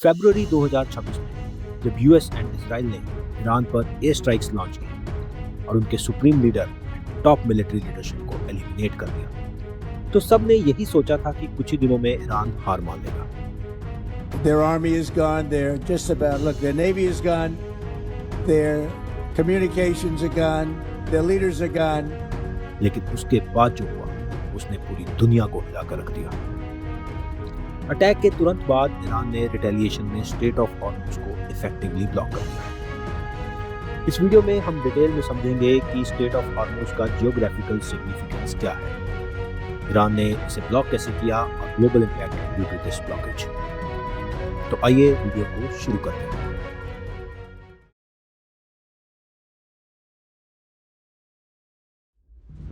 फरवरी 2026 में जब US and Israel ने ईरान पर एयर स्ट्राइक्स लॉन्च की और उनके supreme leader top military leadership को एलिमिनेट कर दिया, तो सब ने यही सोचा था कि कुछ ही दिनों में ईरान हार मान लेगा। Their army is gone. They're just about, look, their navy is gone. Their communications are gone. Their leaders are gone. लेकिन उसके बाद जो हुआ उसने पूरी दुनिया को हिलाकर रख दिया। अटैक के तुरंत बाद ईरान ने रिटेलिएशन में स्ट्रेट ऑफ हॉर्मुज को इफेक्टिवली ब्लॉक कर दिया। इस वीडियो में हम डिटेल में समझेंगे कि स्ट्रेट ऑफ हॉर्मुज का जियोग्राफिकल सिग्निफिकेंस क्या है, ईरान ने इसे ब्लॉक कैसे किया और global impact due to this blockage. तो आइए वीडियो को शुरू करते हैं।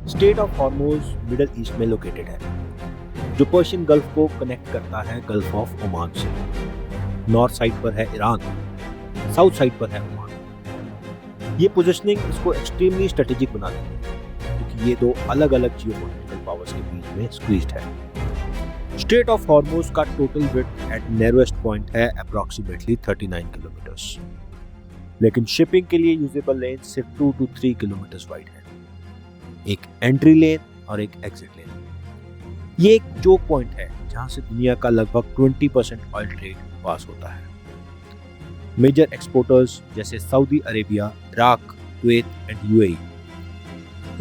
Strait of Hormuz Middle East में लोकेटेड है, जो पर्शियन गल्फ को कनेक्ट करता है गल्फ ऑफ ओमान से। नॉर्थ साइड पर है ईरान, साउथ साइड पर है ओमान। ये पोजीशनिंग इसको एक्सट्रीमली स्ट्रेटेजिक बना देती है क्योंकि ये दो अलग अलग जियोपॉलिटिकल पावर्स के बीच में स्क्वीज्ड है। स्ट्रेट ऑफ हॉर्मुज का total width at narrowest point है अप्रॉक्सीमेटली 39 किलोमीटर्स, लेकिन शिपिंग के लिए यूजेबल लेन सिर्फ 2 to 3 किलोमीटर्स वाइड है, एक एंट्री लेन और एक एग्जिट लेन। ये एक चोक पॉइंट है जहां से दुनिया का लगभग 20% ऑयल ट्रेड पास होता है। मेजर एक्सपोर्टर्स जैसे Saudi Arabia, Iraq, Kuwait and UAE,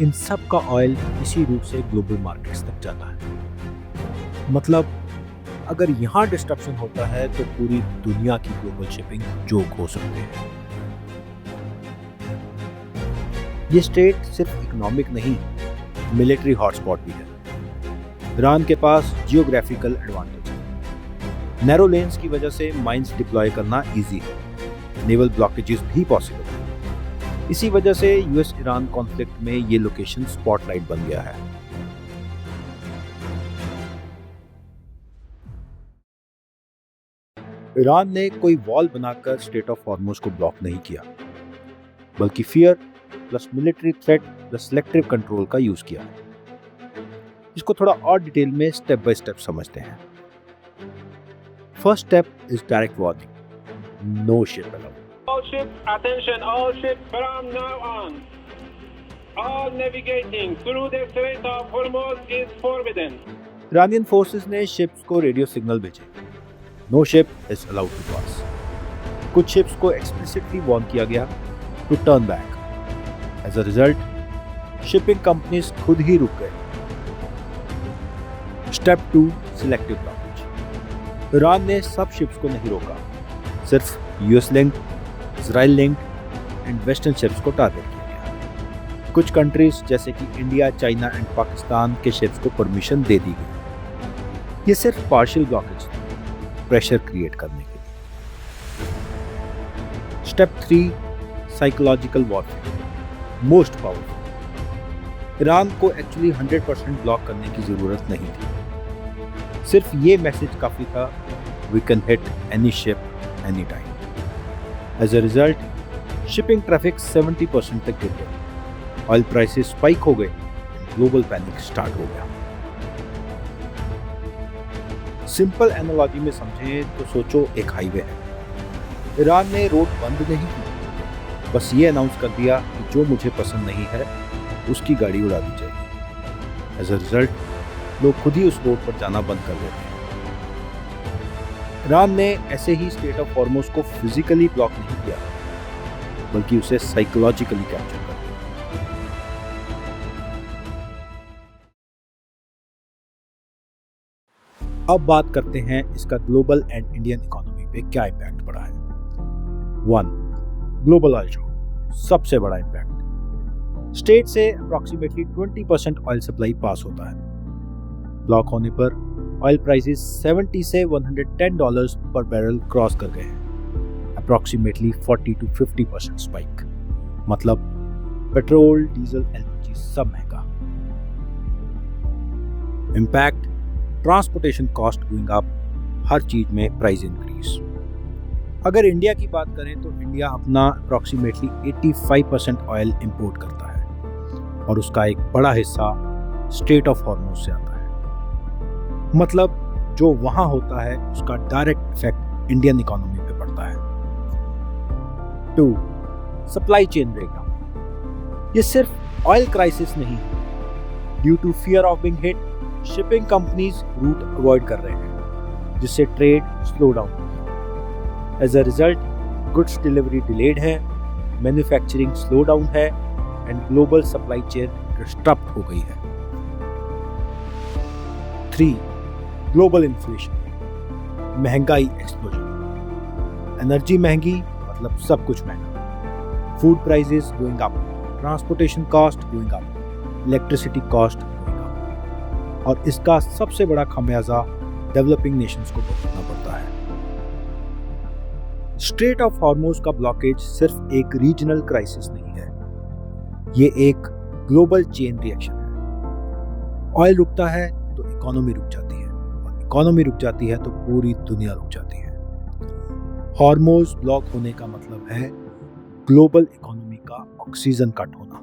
इन सब का ऑयल इसी रूट से ग्लोबल मार्केट्स तक जाता है। मतलब अगर यहाँ डिस्ट्रप्शन होता है तो पूरी दुनिया की ग्लोबल शिपिंग जोक हो सकते हैं। ये स्ट्रेट सिर्फ इकोनॉमिक नहीं, मिलिट्री हॉटस्पॉट भी है। ईरान के पास जियोग्राफिकल एडवांटेज है। नैरो लेन्स की वजह से माइंस डिप्लॉय करना इजी है, नेवल ब्लॉकेजेस भी पॉसिबल है। इसी वजह से यूएस ईरान कॉन्फ्लिक्ट में ये लोकेशन स्पॉटलाइट बन गया है। ईरान ने कोई वॉल बनाकर स्ट्रेट ऑफ हॉर्मुज को ब्लॉक नहीं किया, बल्कि fear plus military threat plus selective control का यूज किया। इसको थोड़ा और डिटेल में स्टेप बाय स्टेप समझते हैं। First step is direct warning, no ship allowed. All ships, attention, all ships from now on. All navigating through the Strait of Hormuz is forbidden. Iranian forces ने ships को radio signal भेजे, no ship is allowed to pass. कुछ ships को explicitly warn किया गया to turn back. As a result shipping companies खुद ही रुक गए। Step 2, selective blockage. ईरान ने सब शिप्स को नहीं रोका, सिर्फ US linked, Israel linked and western ships को टारगेट किया गया। कुछ कंट्रीज जैसे कि इंडिया, चाइना एंड पाकिस्तान के शिप्स को परमिशन दे दी गई। ये सिर्फ पार्शियल ब्लॉकेज थे, प्रेशर क्रिएट करने के लिए। Step 3, psychological warfare, most powerful. Iran को एक्चुअली 100% ब्लॉक करने की जरूरत नहीं थी, सिर्फ ये मैसेज काफी था, we can hit any ship any time. As a result shipping traffic 70% तक गिर गया, ऑयल प्राइसेस स्पाइक हो गए, ग्लोबल पैनिक स्टार्ट हो गया। सिंपल एनालॉजी में समझें तो सोचो एक हाईवे है, ईरान ने रोड बंद नहीं की, बस ये अनाउंस कर दिया कि जो मुझे पसंद नहीं है उसकी गाड़ी उड़ा दी जाएगी। एज अ रिजल्ट लोग खुद ही उस रोड पर जाना बंद कर देते हैं। ईरान ने ऐसे ही स्ट्रेट ऑफ हॉर्मुज को फिजिकली ब्लॉक नहीं किया, बल्कि उसे साइकोलॉजिकली कैप्चर कर दिया। अब बात करते हैं इसका ग्लोबल एंड इंडियन इकोनॉमी पे क्या इम्पैक्ट पड़ा है। 1, ग्लोबल ऑयल शॉक, सबसे बड़ा इम्पैक्ट। स्टेट से अप्रॉक्सीमेटली 20% ऑयल सप्लाई पास होता है। ब्लॉक होने पर ऑयल प्राइसेस 70 से $110 पर बैरल क्रॉस कर गए हैं, अप्रॉक्सीमेटली 40 to 50% स्पाइक। मतलब पेट्रोल, डीजल, एलपीजी सब महंगा। Impact, transportation cost going up, हर चीज में प्राइस इंक्रीज। अगर इंडिया की बात करें तो इंडिया अपना अप्रॉक्सीमेटली 85% ऑयल इंपोर्ट करता है और उसका एक बड़ा हिस्सा स्ट्रेट ऑफ हॉर्मुज से आता है। मतलब जो वहां होता है उसका डायरेक्ट इफेक्ट इंडियन इकोनॉमी पे पड़ता है। 2. Supply chain breakdown. ये सिर्फ ऑयल क्राइसिस नहीं है। Due to fear of being hit, shipping companies route avoid कर रहे हैं, जिससे ट्रेड स्लो डाउन हो गया। As a result, goods delivery delayed है, मैन्युफैक्चरिंग स्लो डाउन है and global supply chain disturb हो गई है। 3. ग्लोबल इन्फ्लेशन, महंगाई एक्सप्लोजन। एनर्जी महंगी मतलब सब कुछ महंगा। Food prices going up, transportation cost going up, electricity cost going up, और इसका सबसे बड़ा खामियाजा डेवलपिंग नेशंस को भुगतना पड़ता है। स्ट्रेट ऑफ हॉर्मुज़ का ब्लॉकेज सिर्फ एक रीजनल क्राइसिस नहीं है, ये एक ग्लोबल चेन रिएक्शन है। ऑयल रुकता है तो इकोनॉमी रुक जाती है, और इकोनॉमी रुक जाती है तो पूरी दुनिया रुक जाती है। हॉर्मुज़ ब्लॉक होने का मतलब है ग्लोबल इकोनॉमी का ऑक्सीजन कट होना।